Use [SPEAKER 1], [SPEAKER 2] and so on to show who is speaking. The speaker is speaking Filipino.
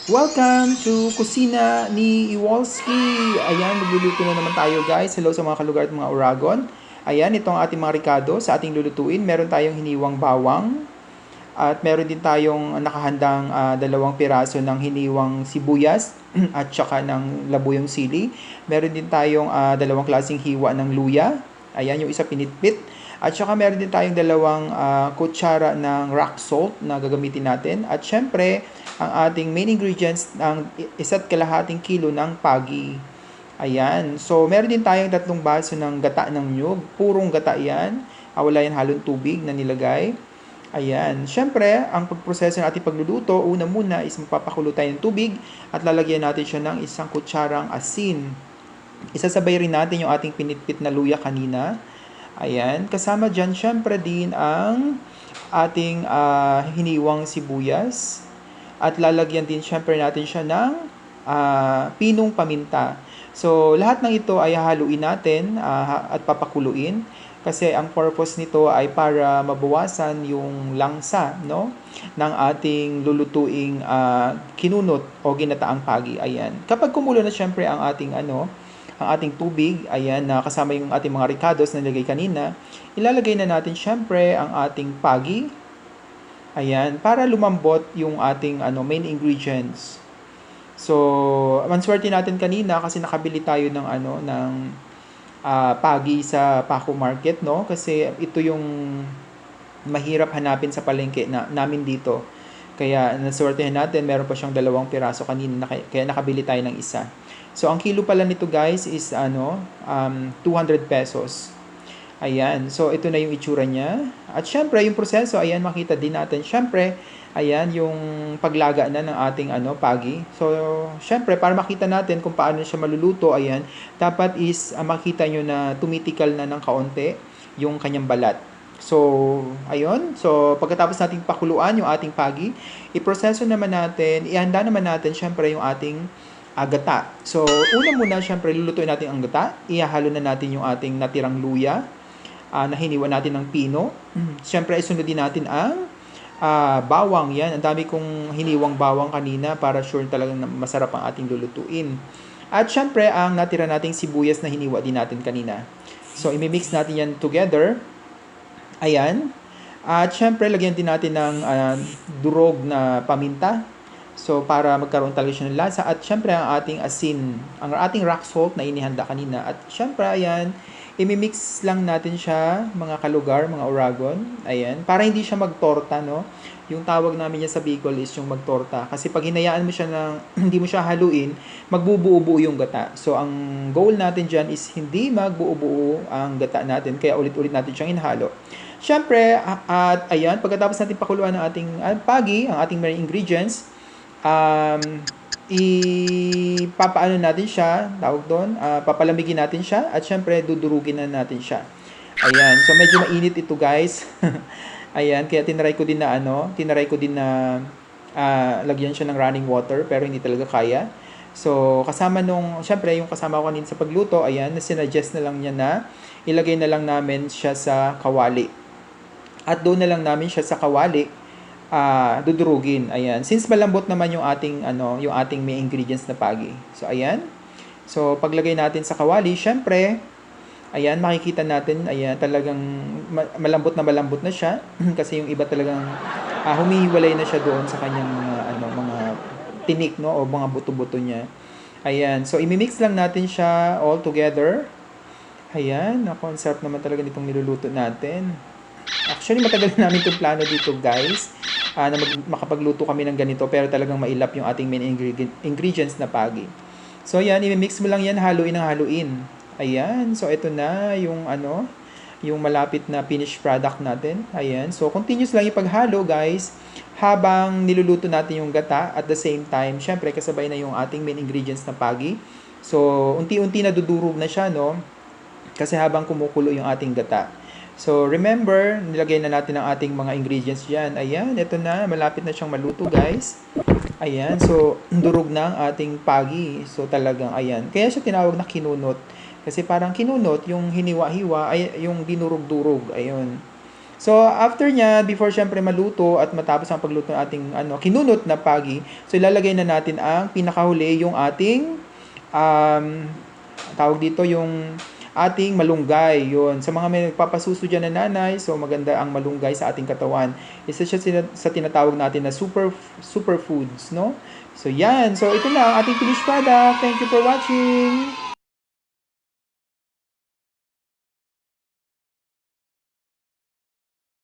[SPEAKER 1] Welcome to Kusina ni Iwalski. Ayan, magluluto na naman tayo guys. Hello sa mga kalugar at mga Oragon. Ayan, ito ang ating mga ricado sa ating lulutuin. Meron tayong hiniwang bawang. At meron din tayong nakahandang dalawang piraso ng hiniwang sibuyas at saka ng labuyong sili. Meron din tayong dalawang klaseng hiwa ng luya. Ayan, yung isa pinitpit. At saka meron din tayong dalawang kutsara ng rock salt na gagamitin natin. At syempre, ang ating main ingredients ng 1.5 kilo ng pagi. Ayan. So, meron din tayong 3 baso ng gata ng niyog. Purong gata yan. Wala yan halong tubig na nilagay. Ayan. Siyempre, ang pagproseso ng ating pagluluto, una muna is magpapakulo tayo ng tubig at lalagyan natin siya ng 1 kutsarang asin. Isasabay rin natin yung ating pinitpit na luya kanina. Ayan. Kasama dyan, siyempre din ang ating hiniwang sibuyas. At lalagyan din syempre natin siya ng pinong paminta. So, lahat ng ito ay haluin natin at papakuluin. Kasi ang purpose nito ay para mabawasan yung langsa, no, ng ating lulutuing kinunot o ginataang pagi. Ayan. Kapag kumulo na syempre ang ating tubig, ayan, na kasama yung ating mga ricados na nilagay kanina, ilalagay na natin syempre ang ating pagi. Ayan, para lumambot yung ating main ingredients. So, manswerte natin kanina kasi nakabili tayo ng pagi sa Paco Market, no? Kasi ito yung mahirap hanapin sa palengke namin dito. Kaya naswertehan natin, meron pa siyang 2 piraso kanina, kaya nakabili tayo ng isa. So, ang kilo pala nito guys is 200 pesos. Ayan. So, ito na yung itsura niya. At syempre, yung proseso, ayan, makita din natin. Syempre, ayan, yung paglaga na ng ating pagi. So, syempre, para makita natin kung paano siya maluluto, ayan, dapat is makita nyo na tumitikal na ng kaunti yung kanyang balat. So, ayun. So, pagkatapos nating pakuluan yung ating pagi, iproseso naman natin, ihanda naman natin, syempre, yung ating gata. So, una muna, syempre, lulutuin natin ang gata. Ihahalo na natin yung ating natirang luya na hiniwa natin ng pino. Siyempre, isunod din natin ang bawang. Yan, ang dami kong hiniwang bawang kanina para sure talagang masarap ang ating lulutuin. At siyempre, ang natira nating sibuyas na hiniwa din natin kanina. So, imimix natin yan together. Ayan. At siyempre, lagyan din natin ng durog na paminta. So, para magkaroon talaga siya ng lasa. At siyempre, ang ating asin, ang ating rock salt na inihanda kanina. At siyempre, ayan, imimix lang natin siya, mga kalugar, mga Oragon. Ayan. Para hindi siya magtorta, no? Yung tawag namin niya sa Bicol is yung magtorta. Kasi pag hinayaan mo siya ng, hindi mo siya haluin, magbubuo-buo yung gata. So, ang goal natin dyan is hindi magbuo-buo ang gata natin. Kaya ulit-ulit natin siyang inhalo. Siyempre, at ayan, pagkatapos natin pakuluan ng ating pagi, ang ating main ingredients, ipapaano natin siya, tawag doon, papalamigin natin siya at syempre dudurugin na natin siya. Ayan, so medyo mainit ito guys. Ayan, kaya tinry ko din na lagyan siya ng running water pero hindi talaga kaya. So, kasama syempre yung kasama ko kanina sa pagluto, ayan, sinuggest na lang niya na ilagay na lang namin siya sa kawali. At doon na lang namin siya sa kawali dudurugin. Ayan. Since malambot naman yung ating may ingredients na pagi. So, ayan. So, paglagay natin sa kawali, syempre, ayan, makikita natin, ayan, talagang malambot na siya. Kasi yung iba talagang humihiwalay na siya doon sa kanyang mga tinik, no, o mga buto-buto niya. Ayan. So, imimix lang natin siya all together. Ayan. Ako, ang sarap naman talaga nitong niluluto natin. Actually, matagal na namin itong plano dito, guys. Na makapagluto kami ng ganito pero talagang mailap yung ating main ingredients na pagi. So, ayan, i-mix mo lang yan, haluin ng haluin. Ayan, so ito na yung yung malapit na finished product natin. Ayan, so continuous lang ipaghalo, guys, habang niluluto natin yung gata at the same time, syempre kasabay na yung ating main ingredients na pagi. So, unti-unti na dudurog na siya, no? Kasi habang kumukulo yung ating gata. So, remember, nilagay na natin ang ating mga ingredients dyan. Ayan, ito na. Malapit na siyang maluto, guys. Ayan, so, durog na ang ating pagi. So, talagang, ayan. Kaya siya tinawag na kinunot. Kasi parang kinunot, yung hiniwa-hiwa, ay yung dinurog-durog. Ayun. So, after niya, before syempre maluto at matapos ang pagluto ng ating kinunot na pagi, so ilalagay na natin ang pinakahuli, yung ating um, tawag dito yung ating malunggay. Yun. Sa mga may nagpapasuso dyan na nanay, so maganda ang malunggay sa ating katawan. Isa siya sa tinatawag natin na superfoods, no? So yan. So ito na ang ating finished product. Thank you for watching.